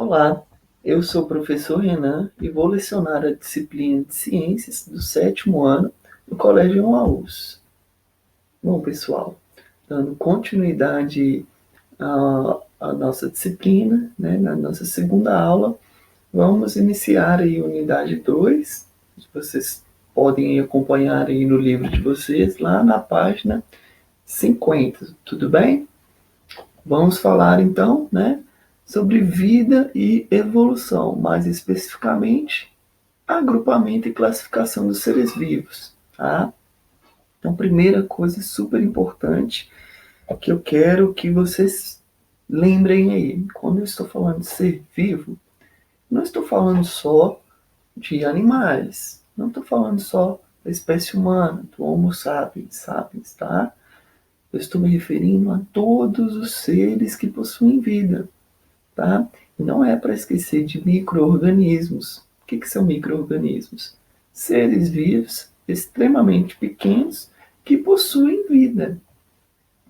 Olá, eu sou o professor Renan e vou lecionar a disciplina de Ciências do 7º ano no Colégio UAUS. Bom, pessoal, dando continuidade à nossa disciplina, né, na nossa segunda aula, vamos iniciar aí a unidade 2. Vocês podem acompanhar aí no livro de vocês, lá na página 50, tudo bem? Vamos falar então, né, sobre vida e evolução, mais especificamente, agrupamento e classificação dos seres vivos, tá? Então, primeira coisa super importante que eu quero que vocês lembrem aí, quando eu estou falando de ser vivo, não estou falando só de animais, não estou falando só da espécie humana, do Homo sapiens, tá? Eu estou me referindo a todos os seres que possuem vida, tá? E não é para esquecer de micro-organismos. O que são micro-organismos? Seres vivos extremamente pequenos que possuem vida,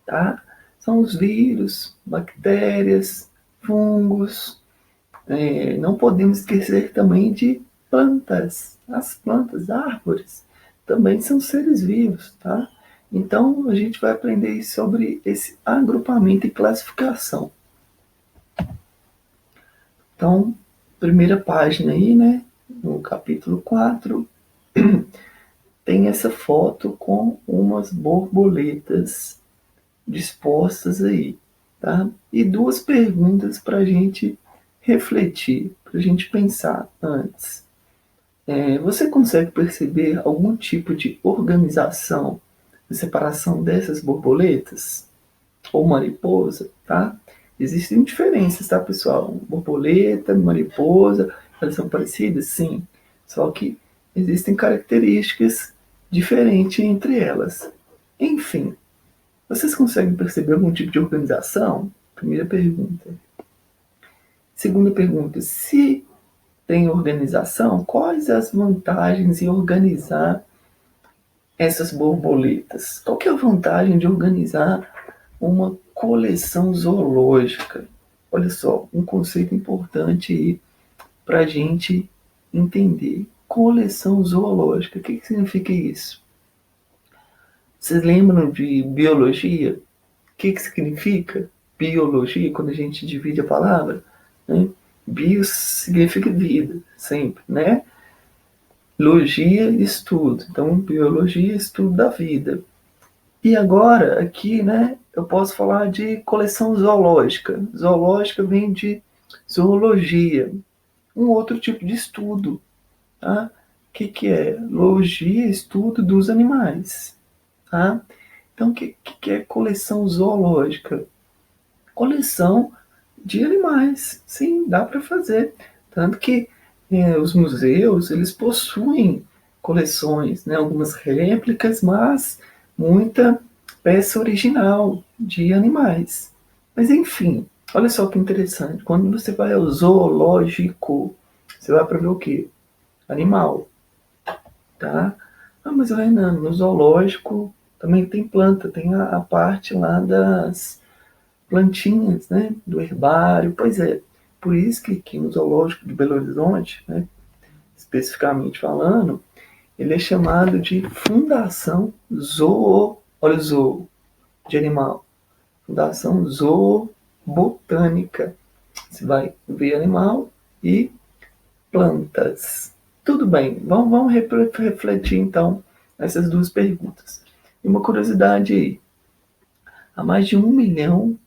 tá? São os vírus, bactérias, fungos. Não podemos esquecer também de plantas. As plantas, árvores, também são seres vivos, tá? Então, a gente vai aprender sobre esse agrupamento e classificação. Então, primeira página aí, né? No capítulo 4, tem essa foto com umas borboletas dispostas aí, tá? E duas perguntas para a gente refletir, para a gente pensar antes. Você consegue perceber algum tipo de organização de separação dessas borboletas? Ou mariposa, tá? Existem diferenças, tá, pessoal? Borboleta, mariposa, elas são parecidas? Sim. Só que existem características diferentes entre elas. Enfim, vocês conseguem perceber algum tipo de organização? Primeira pergunta. Segunda pergunta, se tem organização, quais as vantagens em organizar essas borboletas? Qual que é a vantagem de organizar uma coleção zoológica? Olha só, um conceito importante aí para a gente entender. Coleção zoológica, o que significa isso? Vocês lembram de biologia? O que significa biologia quando a gente divide a palavra? Né? Bio significa vida, sempre, né? Logia, estudo. Então, biologia, estudo da vida. E agora, aqui, né, eu posso falar de coleção zoológica. Zoológica vem de zoologia, um outro tipo de estudo. Tá? O que é? Logia, estudo dos animais. Tá? Então, o que é coleção zoológica? Coleção de animais. Sim, dá para fazer. Tanto que os museus, eles possuem coleções, né, algumas réplicas, mas muita peça original de animais. Mas enfim, olha só que interessante. Quando você vai ao zoológico, você vai para ver o quê? Animal, tá? Ah, mas Renan, no zoológico também tem planta, tem a parte lá das plantinhas, né, do herbário. Pois é, por isso que aqui no zoológico de Belo Horizonte, né, especificamente falando, ele é chamado de Fundação Zoo, olha, zoo de animal, Fundação Zoobotânica. Você vai ver animal e plantas. Tudo bem, vamos refletir então essas duas perguntas. E uma curiosidade aí, há mais de 1 milhão,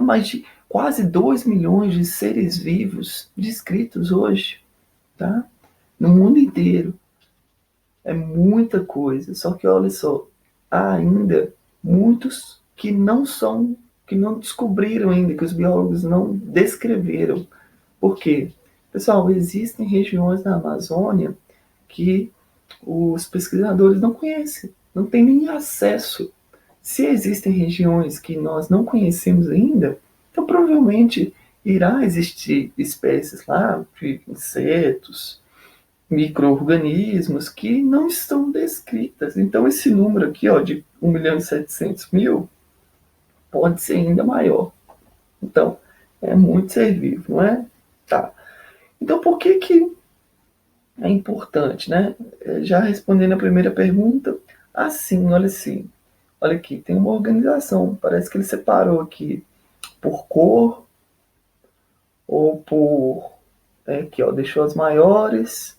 mais de quase 2 milhões de seres vivos descritos hoje, tá? No mundo inteiro. É muita coisa. Só que olha só, há ainda muitos que não descobriram ainda, que os biólogos não descreveram. Por quê? Pessoal, existem regiões na Amazônia que os pesquisadores não conhecem, não têm nem acesso. Se existem regiões que nós não conhecemos ainda, então provavelmente irá existir espécies lá de insetos, micro-organismos que não estão descritas. Então esse número aqui, ó, de 1.700.000 pode ser ainda maior. Então, É muito ser vivo, não é? Tá. Então, por que que é importante, né? Já respondendo a primeira pergunta, assim, olha assim. Olha aqui, tem uma organização. Parece que ele separou aqui por cor ou por... aqui, ó, deixou as maiores,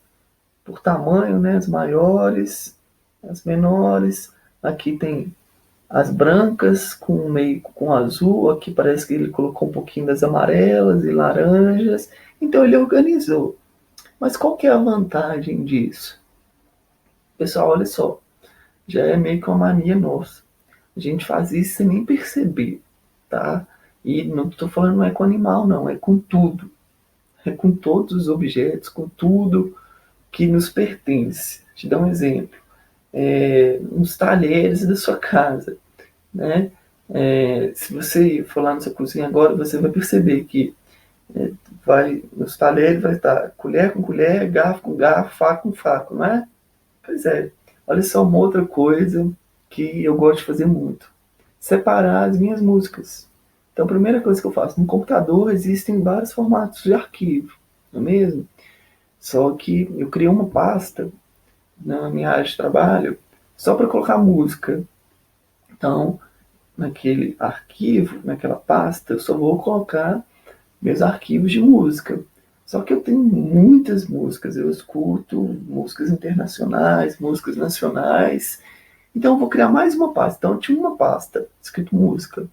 por tamanho, né? As maiores, as menores. Aqui tem as brancas com meio com azul. Aqui parece que ele colocou um pouquinho das amarelas e laranjas. Então ele organizou. Mas qual que é a vantagem disso? Pessoal, olha só, já é meio que uma mania nossa. A gente faz isso sem nem perceber, tá? E não estou falando não é com animal, não, é com tudo. É com todos os objetos, com tudo que nos pertence. Te dar um exemplo. Nos talheres da sua casa, né? Se você for lá na sua cozinha agora, você vai perceber que nos talheres vai estar colher com colher, garfo com garfo, faca com faca, não é? Pois é. Olha só uma outra coisa que eu gosto de fazer muito. Separar as minhas músicas. Então, a primeira coisa que eu faço, no computador existem vários formatos de arquivo, não é mesmo? Só que eu criei uma pasta na minha área de trabalho só para colocar música. Então, naquele arquivo, naquela pasta, eu só vou colocar meus arquivos de música. Só que eu tenho muitas músicas, eu escuto músicas internacionais, músicas nacionais. Então eu vou criar mais uma pasta. Então eu tinha uma pasta escrito música.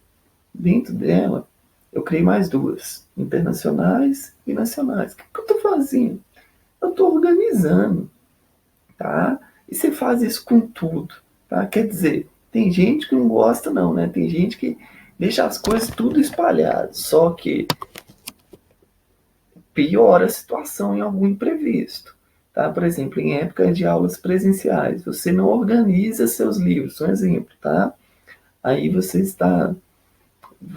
Dentro dela, eu criei mais duas, internacionais e nacionais. O que eu estou fazendo? Eu estou organizando, tá? E você faz isso com tudo, tá? Quer dizer, tem gente que não gosta não, né? Tem gente que deixa as coisas tudo espalhado. Só que piora a situação em algum imprevisto. Tá? Por exemplo, em época de aulas presenciais, você não organiza seus livros, um exemplo, tá? Aí você está,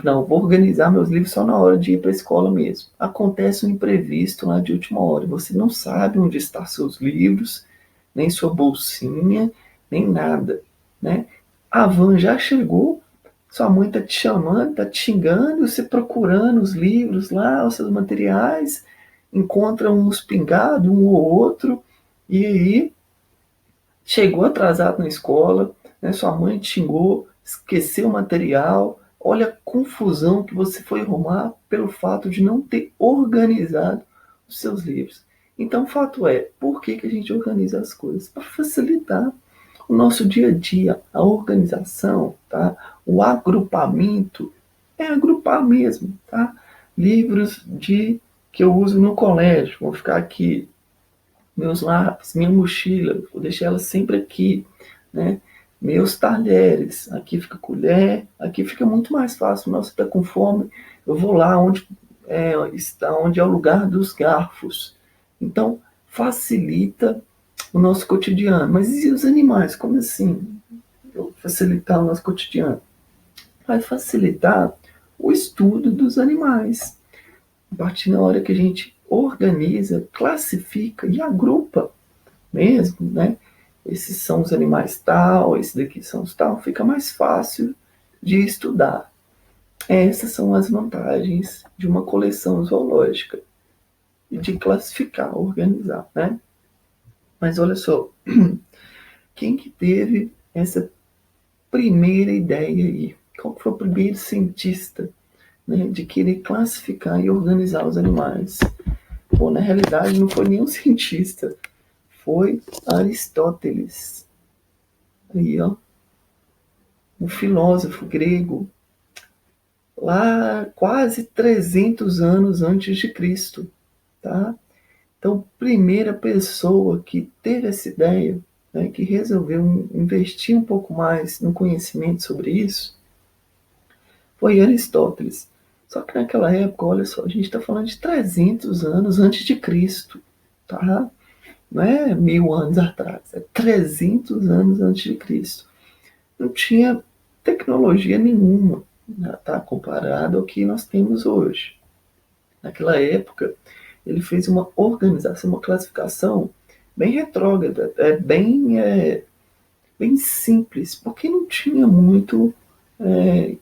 não, vou organizar meus livros só na hora de ir para a escola mesmo. Acontece um imprevisto lá de última hora, você não sabe onde estão seus livros, nem sua bolsinha, nem nada, né? A van já chegou, sua mãe tá te chamando, tá te xingando, você procurando os livros lá, os seus materiais, encontra uns pingados, um ou outro, e aí chegou atrasado na escola, né, sua mãe te xingou, esqueceu o material, olha a confusão que você foi arrumar pelo fato de não ter organizado os seus livros. Então, o fato é, por que a gente organiza as coisas? Para facilitar o nosso dia a dia, a organização, tá? O agrupamento é agrupar mesmo, tá? Livros de que eu uso no colégio, vou ficar aqui, meus lápis, minha mochila, vou deixar ela sempre aqui, né? Meus talheres, aqui fica colher, aqui fica muito mais fácil. Nossa, está com fome, eu vou lá onde está, onde é o lugar dos garfos. Então, facilita o nosso cotidiano. Mas e os animais? Como assim? Facilitar o nosso cotidiano? Vai facilitar o estudo dos animais. A partir da hora que a gente organiza, classifica e agrupa mesmo, né? Esses são os animais tal, esses daqui são os tal, fica mais fácil de estudar. Essas são as vantagens de uma coleção zoológica e de classificar, organizar, né? Mas olha só, quem que teve essa primeira ideia aí? Qual foi o primeiro cientista, né, de querer classificar e organizar os animais? Bom, na realidade não foi nenhum cientista, foi Aristóteles. Aí, ó, um filósofo grego, lá quase 300 anos antes de Cristo, tá? Então, primeira pessoa que teve essa ideia, né, que resolveu investir um pouco mais no conhecimento sobre isso, foi Aristóteles. Só que naquela época, olha só, a gente está falando de 300 anos antes de Cristo, tá? Não é 1000 anos atrás, é 300 anos antes de Cristo. Não tinha tecnologia nenhuma, né, tá, comparado ao que nós temos hoje. Naquela época, ele fez uma organização, uma classificação bem retrógrada, bem simples, porque não tinha muito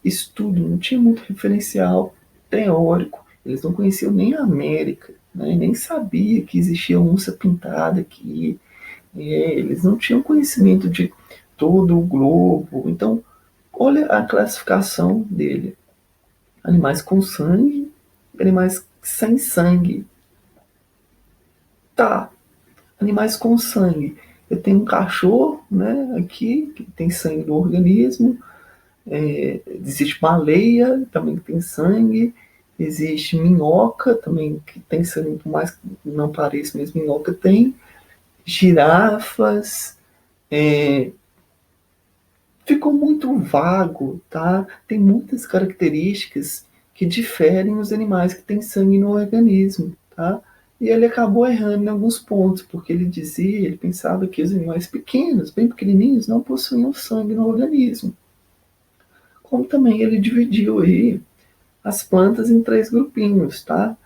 estudo, não tinha muito referencial teórico Eles não conheciam nem a América, né? Nem sabia que existia onça pintada aqui. Eles não tinham conhecimento de todo o globo. Então, olha a classificação dele: animais com sangue, animais sem sangue. Tá, animais com sangue. Eu tenho um cachorro, né, aqui, que tem sangue no organismo. Existe baleia, também que tem sangue. Existe minhoca, também que tem sangue, por mais que não pareça, mas minhoca tem. Girafas. É, ficou muito vago, tá? Tem muitas características que diferem os animais que têm sangue no organismo, tá? E ele acabou errando em alguns pontos, porque ele pensava que os animais pequenos, bem pequenininhos, não possuíam sangue no organismo. Como também ele dividiu aí as plantas em 3 grupinhos, tá?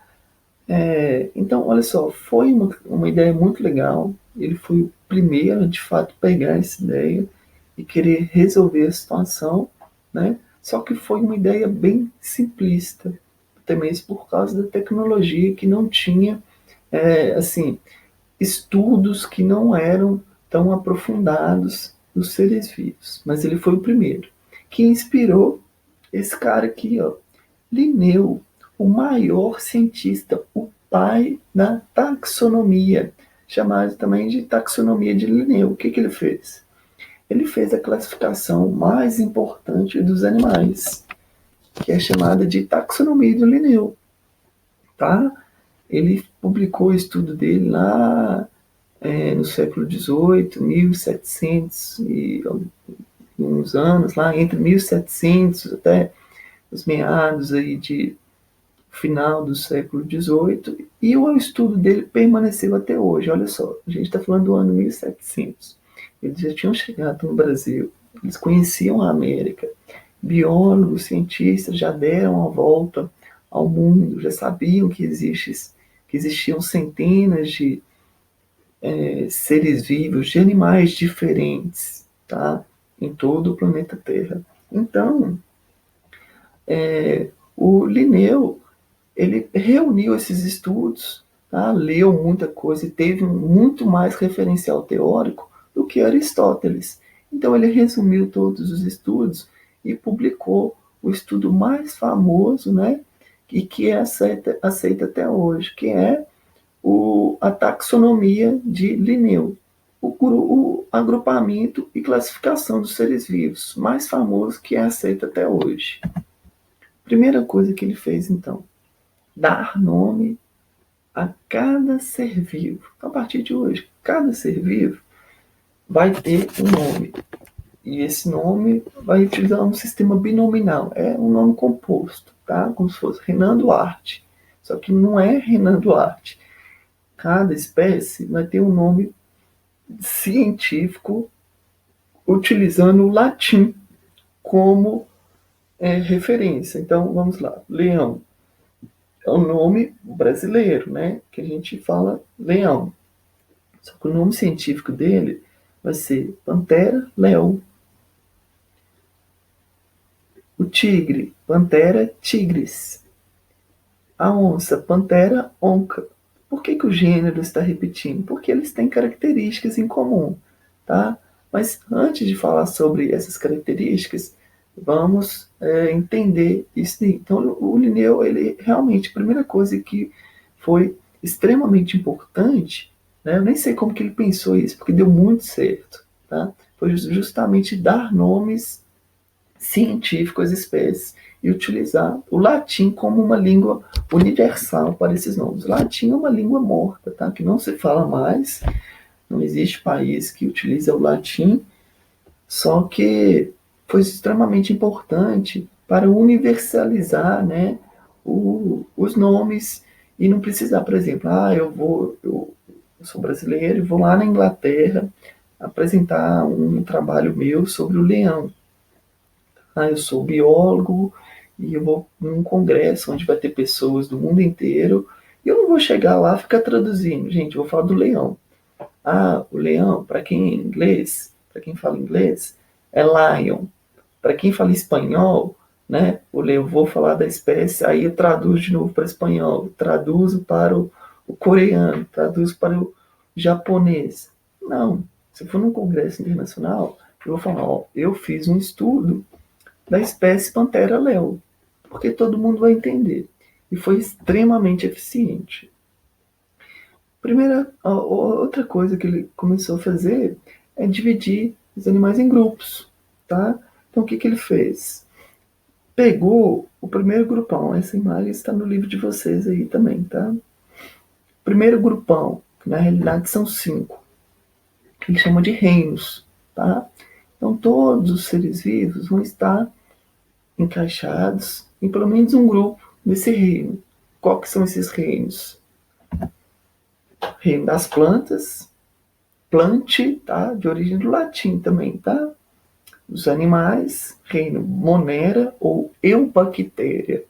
Então, olha só, foi uma ideia muito legal. Ele foi o primeiro a, de fato, pegar essa ideia e querer resolver a situação, né? Só que foi uma ideia bem simplista, até mesmo por causa da tecnologia, que não tinha, assim, estudos que não eram tão aprofundados dos seres vivos. Mas ele foi o primeiro que inspirou esse cara aqui, ó, Linneu, o maior cientista, o pai da taxonomia, chamado também de taxonomia de Linneu. O que ele fez? Ele fez a classificação mais importante dos animais, que é chamada de taxonomia de Linneu. Tá? Ele publicou o estudo dele lá no século XVIII, 1700 e uns anos, lá entre 1700 até os meados aí de final do século XVIII, e o estudo dele permaneceu até hoje. Olha só, a gente está falando do ano 1700. Eles já tinham chegado no Brasil, eles conheciam a América. Biólogos, cientistas já deram a volta ao mundo, já sabiam que existiam centenas de seres vivos, de animais diferentes, tá? Em todo o planeta Terra. Então, o Linneu, ele reuniu esses estudos, tá? Leu muita coisa e teve muito mais referencial teórico do que Aristóteles. Então ele resumiu todos os estudos e publicou o estudo mais famoso, né? E que é aceita até hoje, que é a taxonomia de Linneu, o agrupamento e classificação dos seres vivos mais famoso que é aceito até hoje. Primeira coisa que ele fez, então, dar nome a cada ser vivo. Então, a partir de hoje, cada ser vivo vai ter um nome. E esse nome vai utilizar um sistema binominal. É um nome composto, tá? Como se fosse Renan Duarte. Só que não é Renan Duarte. Cada espécie vai ter um nome científico utilizando o latim como referência. Então, vamos lá. Leão é um nome brasileiro, né? Que a gente fala leão. Só que o nome científico dele vai ser Panthera leão. O tigre, Panthera tigris. A onça, Panthera onca. Por que o gênero está repetindo? Porque eles têm características em comum, tá? Mas antes de falar sobre essas características, vamos entender isso. Então, o Linneu, ele realmente, a primeira coisa que foi extremamente importante, né? Eu nem sei como que ele pensou isso, porque deu muito certo, tá? Foi justamente dar nomes científicos às espécies e utilizar o latim como uma língua universal para esses nomes. O latim é uma língua morta, tá? Que não se fala mais, não existe país que utiliza o latim, só que foi extremamente importante para universalizar, né, os nomes e não precisar, por exemplo, eu sou brasileiro e vou lá na Inglaterra apresentar um trabalho meu sobre o leão. Eu sou biólogo e eu vou num congresso onde vai ter pessoas do mundo inteiro e eu não vou chegar lá e ficar traduzindo. Gente, eu vou falar do leão. O leão, para quem é inglês, para quem fala inglês, é lion. Para quem fala espanhol, né? Eu vou falar da espécie, aí eu traduzo de novo para espanhol, traduzo para o coreano, traduzo para o japonês. Não, se for num congresso internacional, eu vou falar, ó, eu fiz um estudo da espécie Panthera leo, porque todo mundo vai entender. E foi extremamente eficiente. Outra coisa que ele começou a fazer é dividir os animais em grupos, tá? Então o que ele fez? Pegou o primeiro grupão, essa imagem está no livro de vocês aí também, tá? Primeiro grupão, que na realidade são 5, que ele chama de reinos, tá? Então todos os seres vivos vão estar encaixados em pelo menos um grupo desse reino. Qual que são esses reinos? Reino das plantas, plante, tá? De origem do latim também, tá? Os animais, reino Monera ou Eubactéria.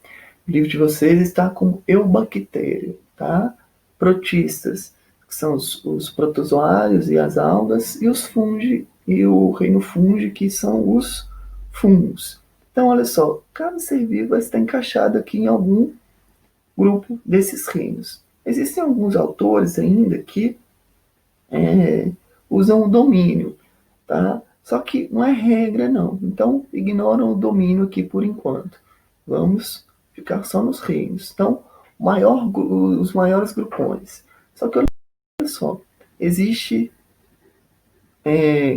O livro de vocês está com Eubactéria, tá? Protistas, que são os protozoários e as algas, e os fungi, e o reino fungi, que são os fungos. Então, olha só, cada ser vivo vai estar encaixado aqui em algum grupo desses reinos. Existem alguns autores ainda que usam o domínio, tá? Só que não é regra, não. Então, ignoram o domínio aqui por enquanto. Vamos ficar só nos reinos. Então, os maiores grupões. Só que olha só, existe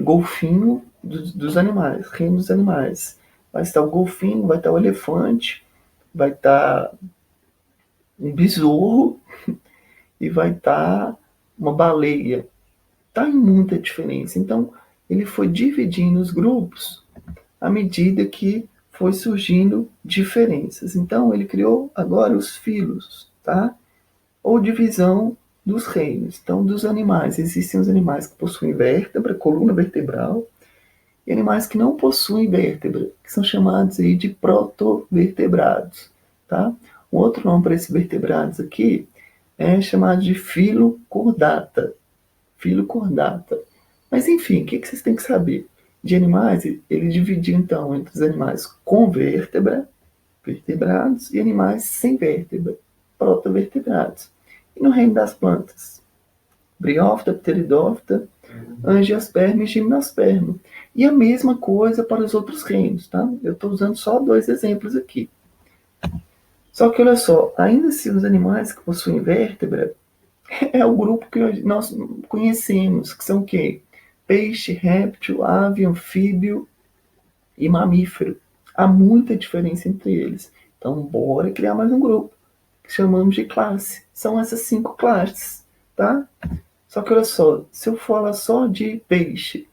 golfinho dos animais, reino dos animais. Vai estar o golfinho, vai estar o elefante, vai estar um besouro e vai estar uma baleia. Está em muita diferença. Então, ele foi dividindo os grupos à medida que foi surgindo diferenças. Então, ele criou agora os filos, tá? Ou divisão dos reinos. Então, dos animais. Existem os animais que possuem vértebra, coluna vertebral, e animais que não possuem vértebra, que são chamados aí de protovertebrados, tá? Um outro nome para esses vertebrados aqui é chamado de filocordata. Filocordata. Mas enfim, o que vocês têm que saber? De animais, ele dividiu então entre os animais com vértebra, vertebrados, e animais sem vértebra, protovertebrados. E no reino das plantas? Briófita, pteridófita, angiosperma e gimnosperma. E a mesma coisa para os outros reinos, tá? Eu estou usando só 2 exemplos aqui. Só que olha só, ainda se os animais que possuem vértebra é o grupo que nós conhecemos, que são o quê? Peixe, réptil, ave, anfíbio e mamífero. Há muita diferença entre eles. Então, bora criar mais um grupo, que chamamos de classe. São essas 5 classes, tá? Só que olha só, se eu falar só de peixe,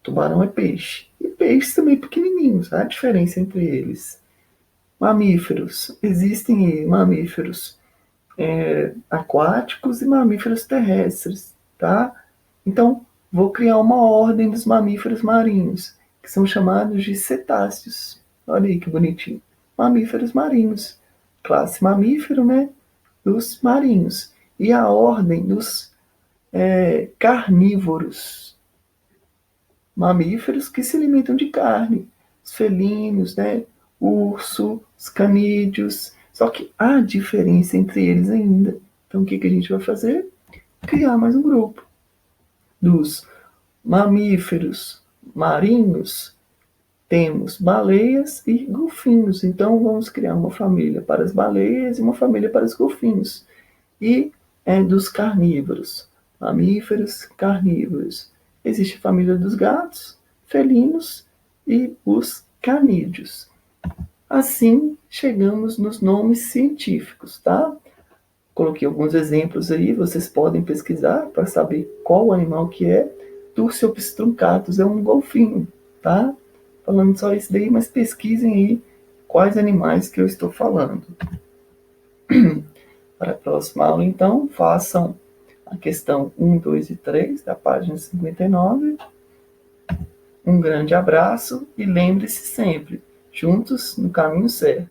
tubarão é peixe. E peixes também pequenininhos, há diferença entre eles. Mamíferos, existem mamíferos aquáticos e mamíferos terrestres, tá? Então, vou criar uma ordem dos mamíferos marinhos, que são chamados de cetáceos. Olha aí que bonitinho. Mamíferos marinhos. Classe mamífero, né? Dos marinhos. E a ordem dos carnívoros. Mamíferos que se alimentam de carne. Os felinos, né? Urso, os canídeos. Só que há diferença entre eles ainda. Então, o que a gente vai fazer? Criar mais um grupo dos mamíferos marinhos. Temos baleias e golfinhos. Então, vamos criar uma família para as baleias e uma família para os golfinhos. E dos carnívoros, mamíferos carnívoros. Existe a família dos gatos, felinos e os canídeos. Assim, chegamos nos nomes científicos, tá? Coloquei alguns exemplos aí, vocês podem pesquisar para saber qual animal que é. Turciopsis truncatus é um golfinho, tá? Falando só isso daí, mas pesquisem aí quais animais que eu estou falando. Para a próxima aula, então, façam a questão 1, 2 e 3 da página 59. Um grande abraço e lembre-se sempre, juntos no caminho certo.